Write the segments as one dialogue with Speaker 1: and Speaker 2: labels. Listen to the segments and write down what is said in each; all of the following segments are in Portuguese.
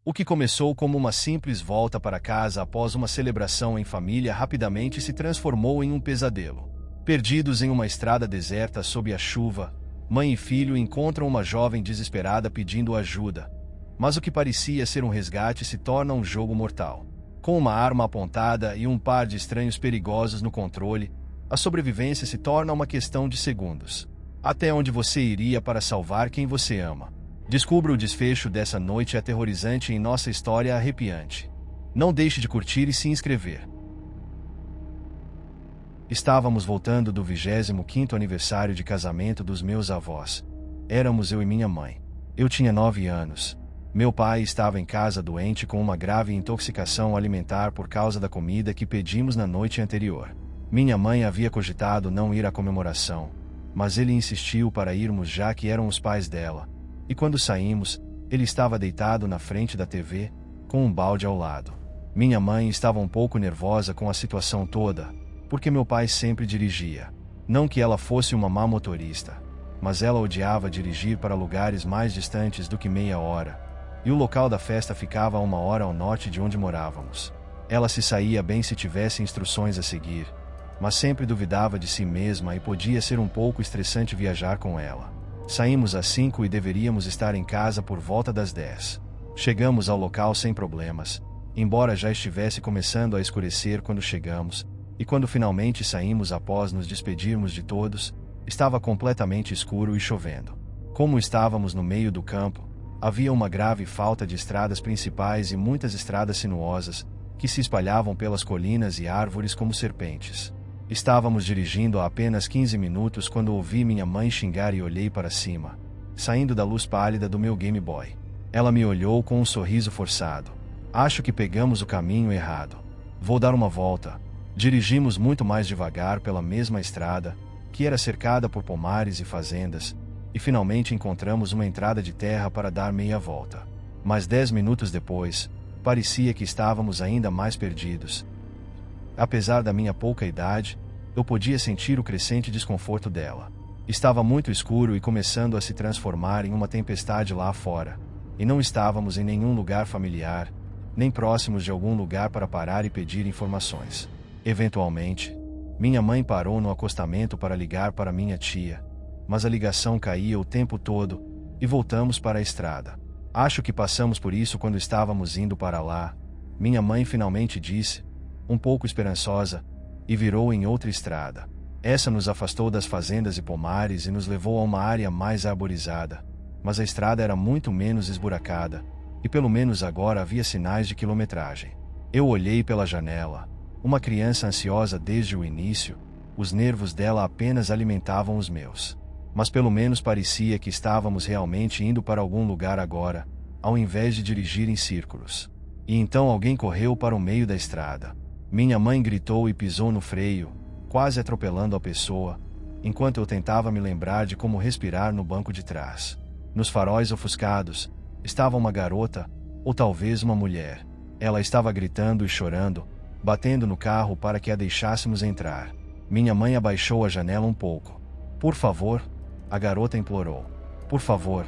Speaker 1: O que começou como uma simples volta para casa após uma celebração em família rapidamente se transformou em um pesadelo. Perdidos em uma estrada deserta sob a chuva, mãe e filho encontram uma jovem desesperada pedindo ajuda. Mas o que parecia ser um resgate se torna um jogo mortal. Com uma arma apontada e um par de estranhos perigosos no controle, a sobrevivência se torna uma questão de segundos. Até onde você iria para salvar quem você ama? Descubra o desfecho dessa noite aterrorizante em nossa história arrepiante. Não deixe de curtir e se inscrever. Estávamos voltando do 25º aniversário de casamento dos meus avós. Éramos eu e minha mãe. Eu tinha 9 anos. Meu pai estava em casa doente com uma grave intoxicação alimentar por causa da comida que pedimos na noite anterior. Minha mãe havia cogitado não ir à comemoração, mas ele insistiu para irmos já que eram os pais dela. E quando saímos, ele estava deitado na frente da TV, com um balde ao lado. Minha mãe estava um pouco nervosa com a situação toda, porque meu pai sempre dirigia. Não que ela fosse uma má motorista, mas ela odiava dirigir para lugares mais distantes do que meia hora, e o local da festa ficava a 1 hora ao norte de onde morávamos. Ela se saía bem se tivesse instruções a seguir, mas sempre duvidava de si mesma e podia ser um pouco estressante viajar com ela. Saímos às 5 e deveríamos estar em casa por volta das 10. Chegamos ao local sem problemas, embora já estivesse começando a escurecer quando chegamos, e quando finalmente saímos após nos despedirmos de todos, estava completamente escuro e chovendo. Como estávamos no meio do campo, havia uma grave falta de estradas principais e muitas estradas sinuosas, que se espalhavam pelas colinas e árvores como serpentes. Estávamos dirigindo há apenas 15 minutos quando ouvi minha mãe xingar e olhei para cima, saindo da luz pálida do meu Game Boy. Ela me olhou com um sorriso forçado. Acho que pegamos o caminho errado. Vou dar uma volta. Dirigimos muito mais devagar pela mesma estrada, que era cercada por pomares e fazendas, e finalmente encontramos uma entrada de terra para dar meia volta. Mas 10 minutos depois, parecia que estávamos ainda mais perdidos. Apesar da minha pouca idade, eu podia sentir o crescente desconforto dela. Estava muito escuro e começando a se transformar em uma tempestade lá fora, e não estávamos em nenhum lugar familiar, nem próximos de algum lugar para parar e pedir informações. Eventualmente, minha mãe parou no acostamento para ligar para minha tia, mas a ligação caía o tempo todo, e voltamos para a estrada. Acho que passamos por isso quando estávamos indo para lá. Minha mãe finalmente disse, um pouco esperançosa, e virou em outra estrada. Essa nos afastou das fazendas e pomares e nos levou a uma área mais arborizada, mas a estrada era muito menos esburacada, e pelo menos agora havia sinais de quilometragem. Eu olhei pela janela. Uma criança ansiosa desde o início, os nervos dela apenas alimentavam os meus. Mas pelo menos parecia que estávamos realmente indo para algum lugar agora, ao invés de dirigir em círculos. E então alguém correu para o meio da estrada. Minha mãe gritou e pisou no freio, quase atropelando a pessoa, enquanto eu tentava me lembrar de como respirar no banco de trás. Nos faróis ofuscados, estava uma garota, ou talvez uma mulher. Ela estava gritando e chorando, batendo no carro para que a deixássemos entrar. Minha mãe abaixou a janela um pouco. Por favor, a garota implorou. Por favor,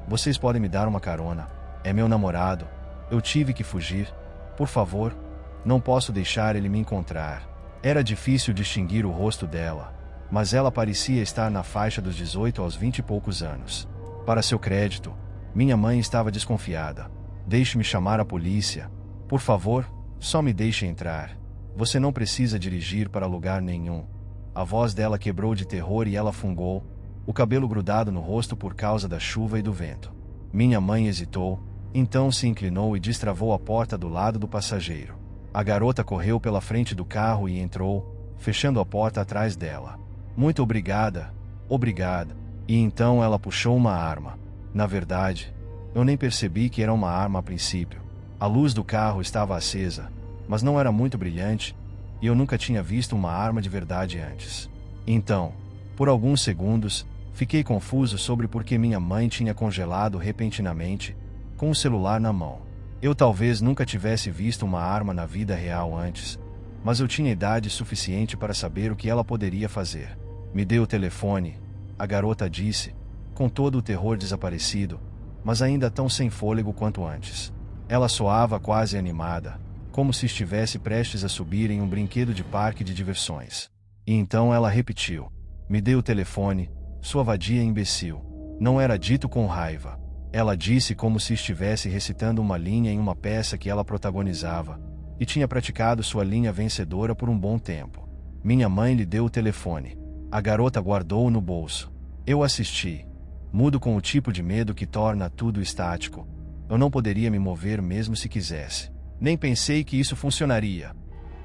Speaker 1: vocês podem me dar uma carona. É meu namorado. Eu tive que fugir. Por favor, não posso deixar ele me encontrar. Era difícil distinguir o rosto dela, mas ela parecia estar na faixa dos 18 aos 20 e poucos anos. Para seu crédito, minha mãe estava desconfiada. Deixe-me chamar a polícia. Por favor, só me deixe entrar. Você não precisa dirigir para lugar nenhum. A voz dela quebrou de terror e ela fungou, o cabelo grudado no rosto por causa da chuva e do vento. Minha mãe hesitou, então se inclinou e destravou a porta do lado do passageiro. A garota correu pela frente do carro e entrou, fechando a porta atrás dela. Muito obrigada, obrigada. E então ela puxou uma arma. Na verdade, eu nem percebi que era uma arma a princípio. A luz do carro estava acesa, mas não era muito brilhante, e eu nunca tinha visto uma arma de verdade antes. Então, por alguns segundos, fiquei confuso sobre por que minha mãe tinha congelado repentinamente, com o celular na mão. Eu talvez nunca tivesse visto uma arma na vida real antes, mas eu tinha idade suficiente para saber o que ela poderia fazer. Me dê o telefone, a garota disse, com todo o terror desaparecido, mas ainda tão sem fôlego quanto antes. Ela soava quase animada, como se estivesse prestes a subir em um brinquedo de parque de diversões. E então ela repetiu: "Me dê o telefone, sua vadia imbecil." Não era dito com raiva. Ela disse como se estivesse recitando uma linha em uma peça que ela protagonizava, e tinha praticado sua linha vencedora por um bom tempo. Minha mãe lhe deu o telefone. A garota guardou-o no bolso. Eu assisti, mudo com o tipo de medo que torna tudo estático. Eu não poderia me mover mesmo se quisesse. Nem pensei que isso funcionaria.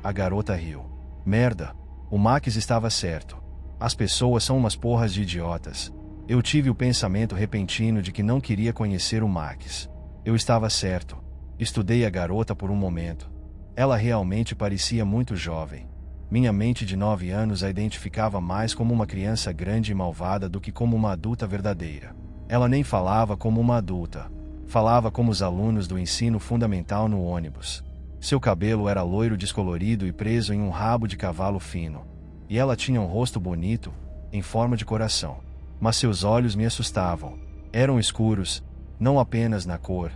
Speaker 1: A garota riu. Merda, o Max estava certo. As pessoas são umas porras de idiotas. Eu tive o pensamento repentino de que não queria conhecer o Max. Eu estava certo. Estudei a garota por um momento. Ela realmente parecia muito jovem. Minha mente de 9 anos a identificava mais como uma criança grande e malvada do que como uma adulta verdadeira. Ela nem falava como uma adulta. Falava como os alunos do ensino fundamental no ônibus. Seu cabelo era loiro descolorido e preso em um rabo de cavalo fino. E ela tinha um rosto bonito, em forma de coração. Mas seus olhos me assustavam. Eram escuros, não apenas na cor,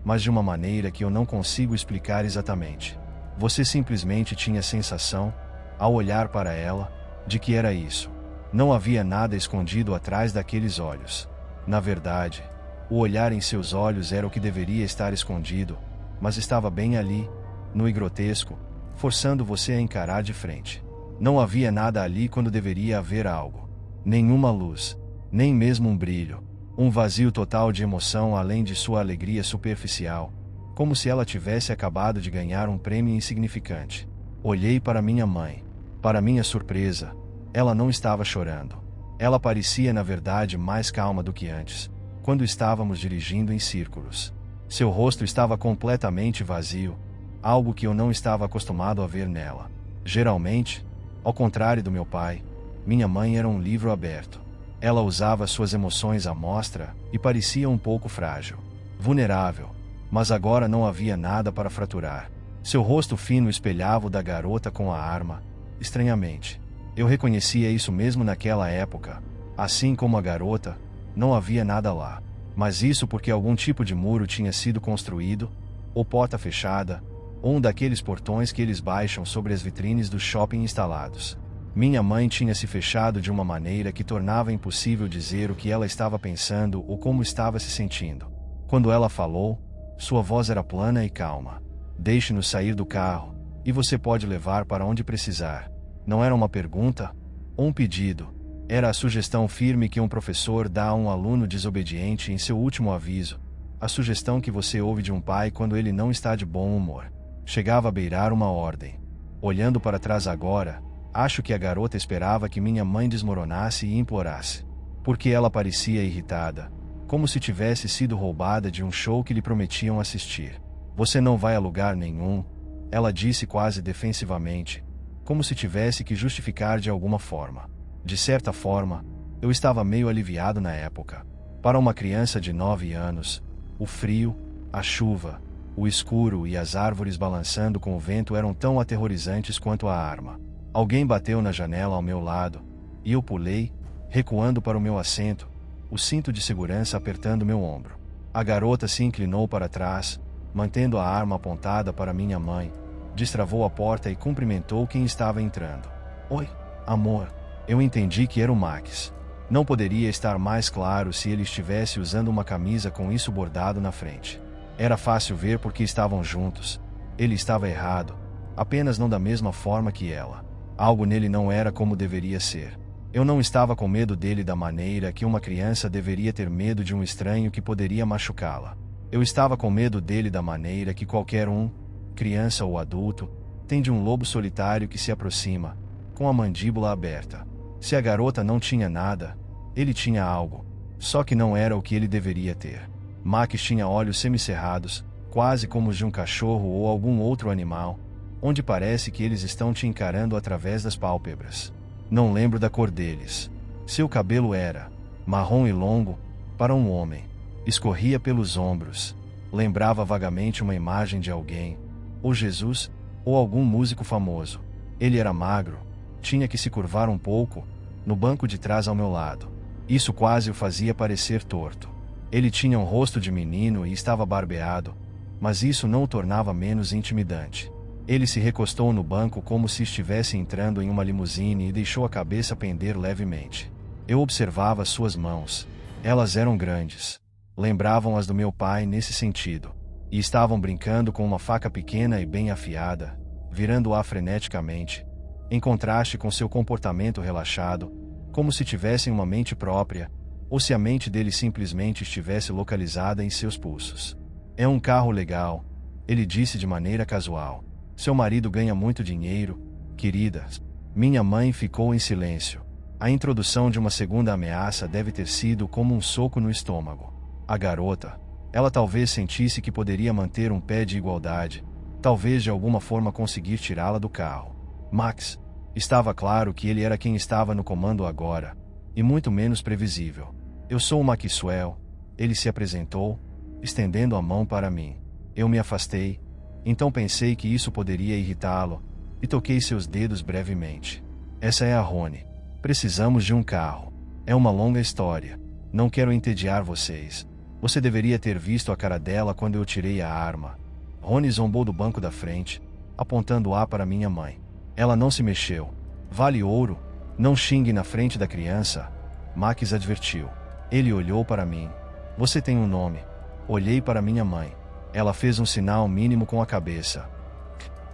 Speaker 1: mas de uma maneira que eu não consigo explicar exatamente. Você simplesmente tinha a sensação, ao olhar para ela, de que era isso. Não havia nada escondido atrás daqueles olhos. Na verdade, o olhar em seus olhos era o que deveria estar escondido, mas estava bem ali, nu e grotesco, forçando você a encarar de frente. Não havia nada ali quando deveria haver algo. Nenhuma luz, nem mesmo um brilho. Um vazio total de emoção além de sua alegria superficial, como se ela tivesse acabado de ganhar um prêmio insignificante. Olhei para minha mãe. Para minha surpresa, ela não estava chorando. Ela parecia na verdade mais calma do que antes, quando estávamos dirigindo em círculos. Seu rosto estava completamente vazio, algo que eu não estava acostumado a ver nela. Geralmente, ao contrário do meu pai, minha mãe era um livro aberto. Ela usava suas emoções à mostra e parecia um pouco frágil, vulnerável, mas agora não havia nada para fraturar. Seu rosto fino espelhava o da garota com a arma. Estranhamente, eu reconhecia isso mesmo naquela época. Assim como a garota, não havia nada lá. Mas isso porque algum tipo de muro tinha sido construído, ou porta fechada, ou um daqueles portões que eles baixam sobre as vitrines do shopping instalados. Minha mãe tinha se fechado de uma maneira que tornava impossível dizer o que ela estava pensando ou como estava se sentindo. Quando ela falou, sua voz era plana e calma. Deixe-nos sair do carro, e você pode levar para onde precisar. Não era uma pergunta, ou um pedido. Era a sugestão firme que um professor dá a um aluno desobediente em seu último aviso. A sugestão que você ouve de um pai quando ele não está de bom humor. Chegava a beirar uma ordem. Olhando para trás agora, acho que a garota esperava que minha mãe desmoronasse e implorasse. Porque ela parecia irritada, como se tivesse sido roubada de um show que lhe prometiam assistir. Você não vai a lugar nenhum, ela disse quase defensivamente, como se tivesse que justificar de alguma forma. De certa forma, eu estava meio aliviado na época. Para uma criança de 9 anos, o frio, a chuva, o escuro e as árvores balançando com o vento eram tão aterrorizantes quanto a arma. Alguém bateu na janela ao meu lado, e eu pulei, recuando para o meu assento, o cinto de segurança apertando meu ombro. A garota se inclinou para trás, mantendo a arma apontada para minha mãe, destravou a porta e cumprimentou quem estava entrando. Oi, amor. Eu entendi que era o Max. Não poderia estar mais claro se ele estivesse usando uma camisa com isso bordado na frente. Era fácil ver porque estavam juntos. Ele estava errado, apenas não da mesma forma que ela. Algo nele não era como deveria ser. Eu não estava com medo dele da maneira que uma criança deveria ter medo de um estranho que poderia machucá-la. Eu estava com medo dele da maneira que qualquer um, criança ou adulto, tem de um lobo solitário que se aproxima, com a mandíbula aberta. Se a garota não tinha nada, ele tinha algo, só que não era o que ele deveria ter. Max tinha olhos semicerrados, quase como os de um cachorro ou algum outro animal, onde parece que eles estão te encarando através das pálpebras. Não lembro da cor deles. Seu cabelo era marrom e longo, para um homem. Escorria pelos ombros. Lembrava vagamente uma imagem de alguém, ou Jesus, ou algum músico famoso. Ele era magro, tinha que se curvar um pouco, no banco de trás ao meu lado. Isso quase o fazia parecer torto. Ele tinha um rosto de menino e estava barbeado, mas isso não o tornava menos intimidante. Ele se recostou no banco como se estivesse entrando em uma limusine e deixou a cabeça pender levemente. Eu observava suas mãos. Elas eram grandes. Lembravam as do meu pai nesse sentido. E estavam brincando com uma faca pequena e bem afiada, virando-a freneticamente, em contraste com seu comportamento relaxado, como se tivessem uma mente própria, ou se a mente dele simplesmente estivesse localizada em seus pulsos. É um carro legal, ele disse de maneira casual. Seu marido ganha muito dinheiro, querida. Minha mãe ficou em silêncio. A introdução de uma segunda ameaça deve ter sido como um soco no estômago. A garota, ela talvez sentisse que poderia manter um pé de igualdade, talvez de alguma forma conseguir tirá-la do carro. Max, estava claro que ele era quem estava no comando agora, e muito menos previsível. Eu sou o Maxwell, ele se apresentou, estendendo a mão para mim. Eu me afastei, então pensei que isso poderia irritá-lo, e toquei seus dedos brevemente. Essa é a Rony. Precisamos de um carro. É uma longa história. Não quero entediar vocês. Você deveria ter visto a cara dela quando eu tirei a arma. Rony zombou do banco da frente, apontando-a para minha mãe. Ela não se mexeu. Vale ouro. Não xingue na frente da criança. Max advertiu. Ele olhou para mim. Você tem um nome. Olhei para minha mãe. Ela fez um sinal mínimo com a cabeça.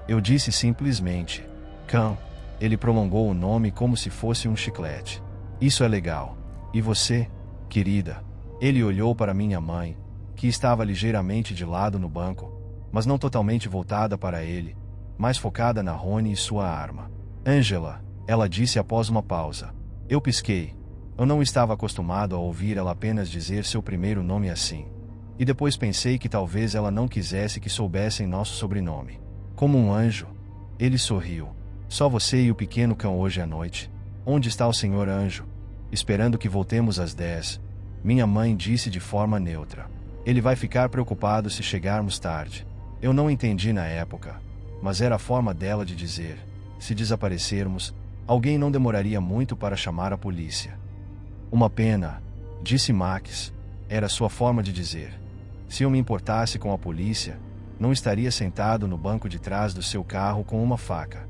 Speaker 1: Eu disse simplesmente, Cão. Ele prolongou o nome como se fosse um chiclete. Isso é legal. E você, querida? Ele olhou para minha mãe, que estava ligeiramente de lado no banco, mas não totalmente voltada para ele, mais focada na Rony e sua arma. Angela, ela disse após uma pausa. Eu pisquei. Eu não estava acostumado a ouvir ela apenas dizer seu primeiro nome assim. E depois pensei que talvez ela não quisesse que soubessem nosso sobrenome. Como um anjo. Ele sorriu. Só você e o pequeno cão hoje à noite. Onde está o senhor anjo? Esperando que voltemos às 10. Minha mãe disse de forma neutra. Ele vai ficar preocupado se chegarmos tarde. Eu não entendi na época, mas era a forma dela de dizer. Se desaparecermos, alguém não demoraria muito para chamar a polícia. Uma pena, disse Max. Era sua forma de dizer. Se eu me importasse com a polícia, não estaria sentado no banco de trás do seu carro com uma faca.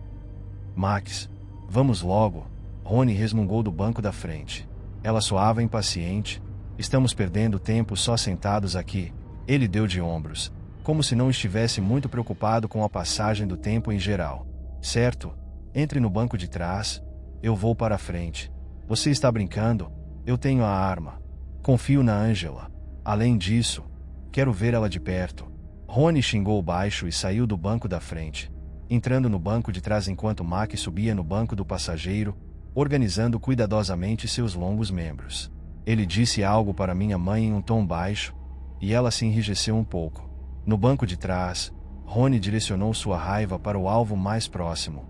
Speaker 1: Max, vamos logo. Rony resmungou do banco da frente. Ela soava impaciente. Estamos perdendo tempo só sentados aqui. Ele deu de ombros, como se não estivesse muito preocupado com a passagem do tempo em geral. Certo, entre no banco de trás. Eu vou para a frente. Você está brincando? Eu tenho a arma. Confio na Angela. Além disso, quero ver ela de perto. Rony xingou baixo e saiu do banco da frente, entrando no banco de trás enquanto Max subia no banco do passageiro, organizando cuidadosamente seus longos membros. Ele disse algo para minha mãe em um tom baixo, e ela se enrijeceu um pouco. No banco de trás, Rony direcionou sua raiva para o alvo mais próximo.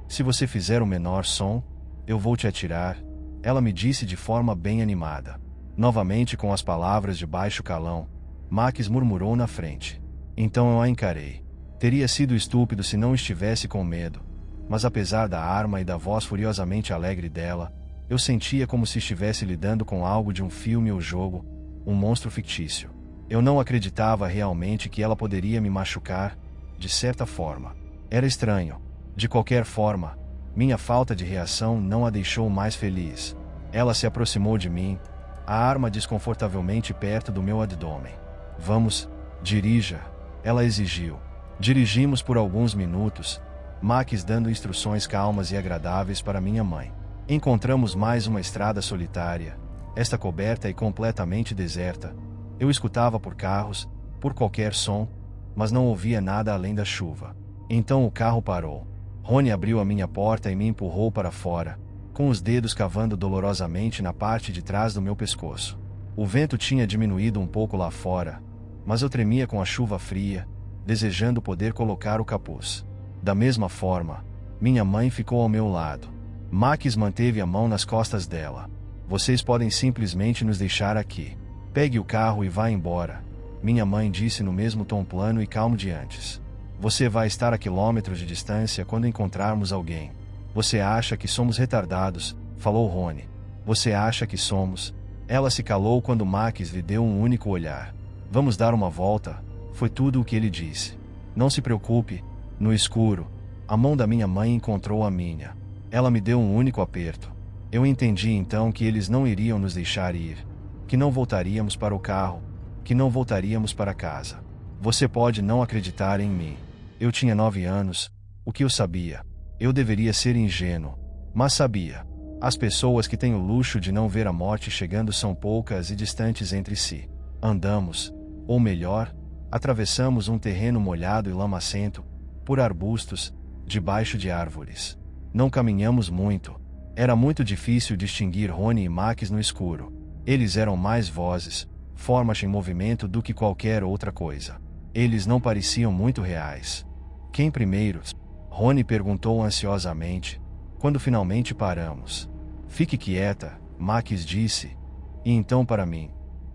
Speaker 1: Se você fizer o menor som, eu vou te atirar, ela me disse de forma bem animada. Novamente com as palavras de baixo calão, Max murmurou na frente. Então eu a encarei. Teria sido estúpido se não estivesse com medo, mas apesar da arma e da voz furiosamente alegre dela, eu sentia como se estivesse lidando com algo de um filme ou jogo, um monstro fictício. Eu não acreditava realmente que ela poderia me machucar, de certa forma. Era estranho. De qualquer forma, minha falta de reação não a deixou mais feliz. Ela se aproximou de mim, a arma desconfortavelmente perto do meu abdômen. Vamos, dirija, ela exigiu. Dirigimos por alguns minutos, Max dando instruções calmas e agradáveis para minha mãe. Encontramos mais uma estrada solitária, esta coberta e completamente deserta. Eu escutava por carros, por qualquer som, mas não ouvia nada além da chuva. Então o carro parou. Rony abriu a minha porta e me empurrou para fora, com os dedos cavando dolorosamente na parte de trás do meu pescoço. O vento tinha diminuído um pouco lá fora, mas eu tremia com a chuva fria, desejando poder colocar o capuz. Da mesma forma, minha mãe ficou ao meu lado. Max manteve a mão nas costas dela. Vocês podem simplesmente nos deixar aqui. Pegue o carro e vá embora, minha mãe disse no mesmo tom plano e calmo de antes. Você vai estar a quilômetros de distância quando encontrarmos alguém. Você acha que somos retardados, falou Rony. Você acha que somos? Ela se calou quando Max lhe deu um único olhar. Vamos dar uma volta, Foi tudo o que ele disse. Não se preocupe. No escuro, a mão da minha mãe encontrou a minha. Ela me deu um único aperto. Eu entendi então que eles não iriam nos deixar ir. Que não voltaríamos para o carro. Que não voltaríamos para casa. Você pode não acreditar em mim. Eu tinha 9 anos. O que eu sabia? Eu deveria ser ingênuo. Mas sabia. As pessoas que têm o luxo de não ver a morte chegando são poucas e distantes entre si. Andamos, ou melhor, atravessamos um terreno molhado e lamacento, por arbustos, debaixo de árvores. Não caminhamos muito. Era muito difícil distinguir Rony e Max no escuro. Eles eram mais vozes, formas em movimento do que qualquer outra coisa. Eles não pareciam muito reais. Quem primeiro? Rony perguntou ansiosamente, quando finalmente paramos. Fique quieta, Max disse. E então para mim.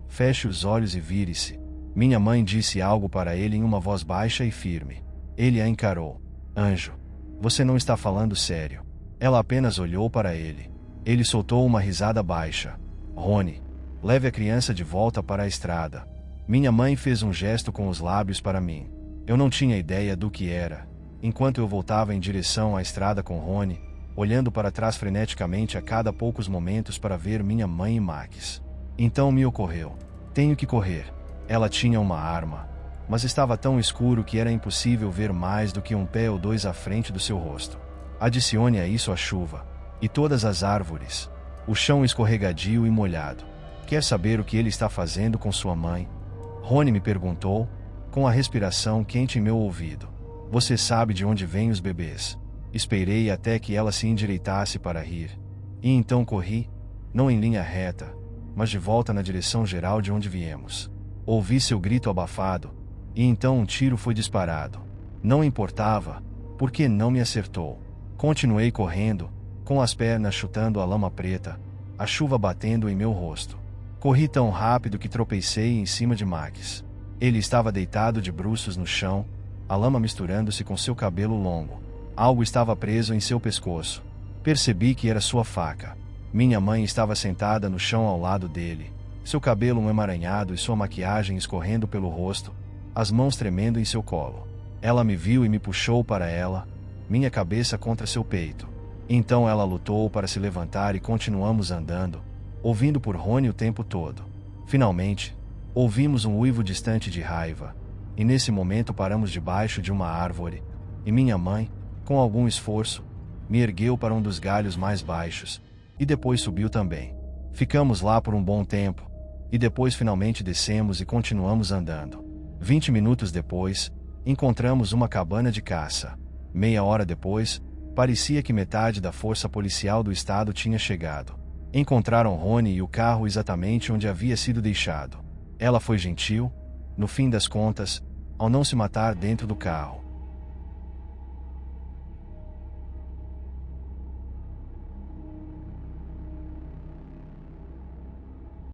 Speaker 1: Feche os olhos e vire-se. Minha mãe disse algo para ele em uma voz baixa e firme. Ele a encarou. Anjo, você não está falando sério. Ela apenas olhou para ele. Ele soltou uma risada baixa. Rony, leve a criança de volta para a estrada. Minha mãe fez um gesto com os lábios para mim. Eu não tinha ideia do que era. Enquanto eu voltava em direção à estrada com Rony, olhando para trás freneticamente a cada poucos momentos para ver minha mãe e Max. Então me ocorreu. Tenho que correr. Ela tinha uma arma. Mas estava tão escuro que era impossível ver mais do que um pé ou dois à frente do seu rosto. Adicione a isso a chuva. E todas as árvores. O chão escorregadio e molhado. Quer saber o que ele está fazendo com sua mãe? Rony me perguntou, com a respiração quente em meu ouvido. Você sabe de onde vêm os bebês? Esperei até que ela se endireitasse para rir. E então corri, não em linha reta, mas de volta na direção geral de onde viemos. Ouvi seu grito abafado, e então um tiro foi disparado. Não importava, porque não me acertou. Continuei correndo, com as pernas chutando a lama preta, a chuva batendo em meu rosto. Corri tão rápido que tropecei em cima de Max. Ele estava deitado de bruços no chão, a lama misturando-se com seu cabelo longo. Algo estava preso em seu pescoço. Percebi que era sua faca. Minha mãe estava sentada no chão ao lado dele, seu cabelo emaranhado e sua maquiagem escorrendo pelo rosto, as mãos tremendo em seu colo. Ela me viu e me puxou para ela, minha cabeça contra seu peito. Então ela lutou para se levantar e continuamos andando, ouvindo por Rony o tempo todo. Finalmente, ouvimos um uivo distante de raiva, e nesse momento paramos debaixo de uma árvore, e minha mãe, com algum esforço, me ergueu para um dos galhos mais baixos, e depois subiu também. Ficamos lá por um bom tempo, e depois finalmente descemos e continuamos andando. 20 minutos depois, encontramos uma cabana de caça. Meia hora depois, parecia que metade da força policial do estado tinha chegado. Encontraram Rony e o carro exatamente onde havia sido deixado. Ela foi gentil, no fim das contas, ao não se matar dentro do carro.